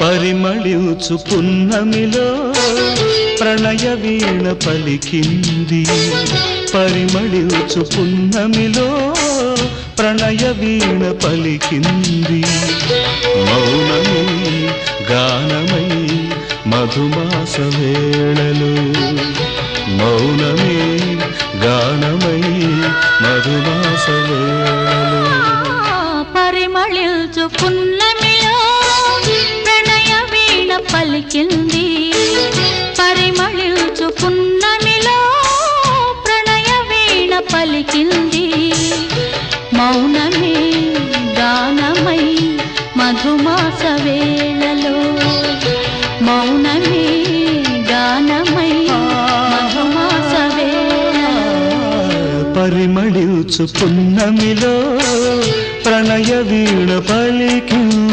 పరిమళించు పున్నమిలో ప్రణయ వీణ పలికింది పరిమళించు పున్నమిలో ప్రణయ వీణ పలికింది మౌనమే గానమై మధుమాస వేళలో మౌనమే గానమై మధుమాస వేళలో పరిమళించు పున్నమిలో ప్రణయ వీణ పలికింది పరిమళించు పున్నమిలో ప్రణయ వీణ పలికింది మౌనమే గానమై మధుమాస వేళలో మౌనమే గానమై మధుమాస వేళలో పరిమళించు పున్నమిలో ప్రణయ వీణ పలికింది